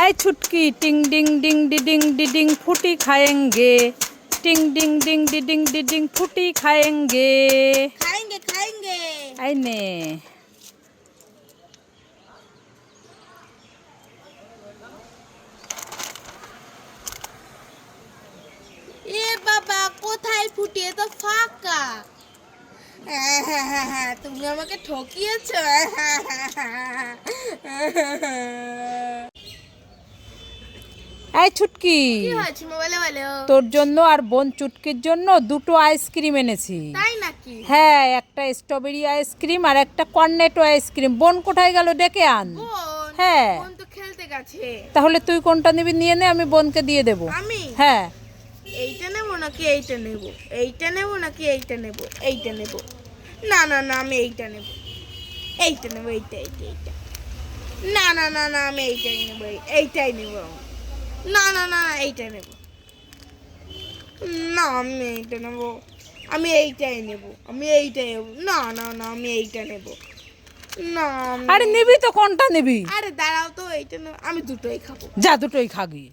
आई छुटकी टिंग डिंग डिंग डिडिंग डिडिंग फूटी खाएंगे टिंग डिंग डिंग डिडिंग डिडिंग फूटी खाएंगे खाएंगे खाएंगे आई ने এ বাবা কোথায় ফুটিয়ে তো ফাঁকা তুমি আমাকে ঠকিয়েছো आई छुटकी কি হয়েছে মোবাইলে বলো তোর জন্য আর বোন চুটকির জন্য দুটো আইসক্রিম এনেছি তাই নাকি হ্যাঁ একটা স্ট্রবেরি আইসক্রিম আর একটা কর্নেটো আইসক্রিম বোন কোথায় গেল ডেকে আন বোন হ্যাঁ বোন তো খেলতে গেছে তাহলে তুই কোনটা নিবি নিয়ে নে আমি বোনকে দিয়ে দেবো আমি হ্যাঁ এইটা নেবো নাকি এইটা নেব এইটা নেবো নাকি এইটা নেব এইটা নেব না না না আমি এইটা নেব এইটা নেব এইটা এইটা এইটা না না না না আমি এইটাই নেব এইটাই নেব না না না এইটা নেব না আমি এইটা নেব আমি এইটাই নেব আমি এইটাই নেব না না না আমি এইটা নেব না আরে নিবি তো কোনটা নিবি আরে দাঁড়াও তো এইটা নেব আমি দুটোই খাবো যা দুটোই খাগি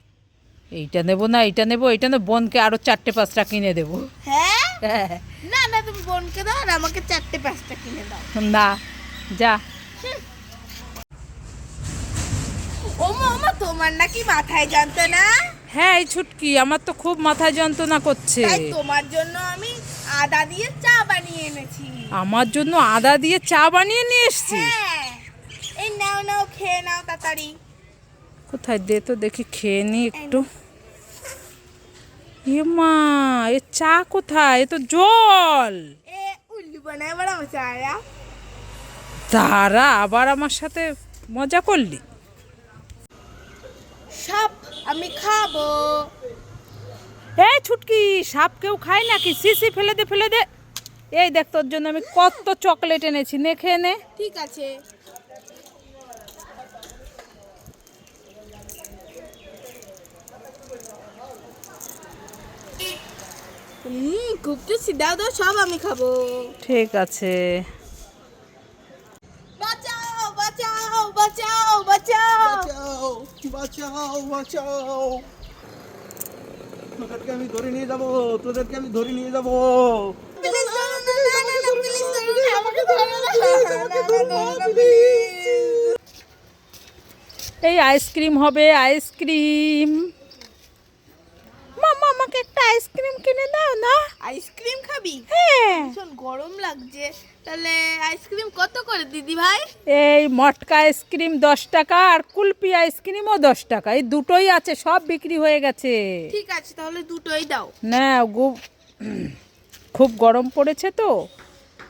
এইটা নেবো না এইটা নেবো এইটা নেবো বোনকে আরো 4টে 5টা কিনে দেবো হ্যাঁ হ্যাঁ না না তুমি বোনকে দাও আর আমাকে 4টে 5টা কিনে দাও না যা ওমা ওমা তোমার নাকি মাথায় জানতো না হ্যাঁ এই ছুটকি আমার তো খুব মাথায় যন্ত্রণা করছে তাই তোমার জন্য আমি আদা দিয়ে চা বানিয়ে এনেছি আমার জন্য আদা দিয়ে চা বানিয়ে নিয়ে এসছিস হ্যাঁ এই নাও নাও খেয়ে নাও তাড়াতাড়ি কোথায় দে তো দেখি খেয়ে নি একটু এ মা এ চা কোথায় এ তো জল এ উল্লু বানায় বড় মশায়া তারা আবার আমার সাথে মজা করলি সব আমি খাবো এই ছুটকি সাপ কেউ খায় নাকি সিসি ফেলে দে এই দেখ তোর জন্য আমি কত চকলেট এনেছি নে খেয়ে নে ঠিক আছে খুব টেস্টি দাও দাও সব আমি খাবো ঠিক আছে বাঁচাও বাঁচাও বাঁচাও বাঁচাও বাঁচাও বাঁচাও তোদেরকে আমি ধরে নিয়ে যাবো তোদেরকে আমি ধরে নিয়ে যাবো প্লিজ ধরো না না না না প্লিজ ধরো না আমাকে ধরো না আমাকে ধরো না প্লিজ এই আইসক্রিম হবে আইসক্রিম মামা আমাকে একটা আইসক্রিম কিনে দাও না আইসক্রিম খাবি হ্যাঁ ভীষণ গরম লাগছে তাহলে আইসক্রিম কত করে দিদি ভাই এই মটকা আইসক্রিম 10 টাকা আর কুলপি আইসক্রিমও 10 টাকা এই দুটোই আছে সব বিক্রি হয়ে গেছে ঠিক আছে তাহলে দুটোই দাও না খুব গরম পড়েছে তো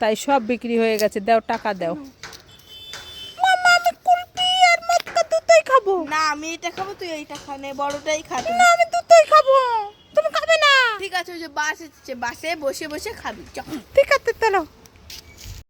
তাই সব বিক্রি হয়ে গেছে দাও টাকা দাও মামা আমি কুলপি আর মটকা দুটোই খাবো না আমি এটা খাবো তুই এইটা খা নে বড়টাই খাবি না আমি দুটোই খাবো তুমি খাবে না ঠিক আছে ওই যে বাস এসেছে বাসে বসে বসে খাবি চল ঠিক আছে চলো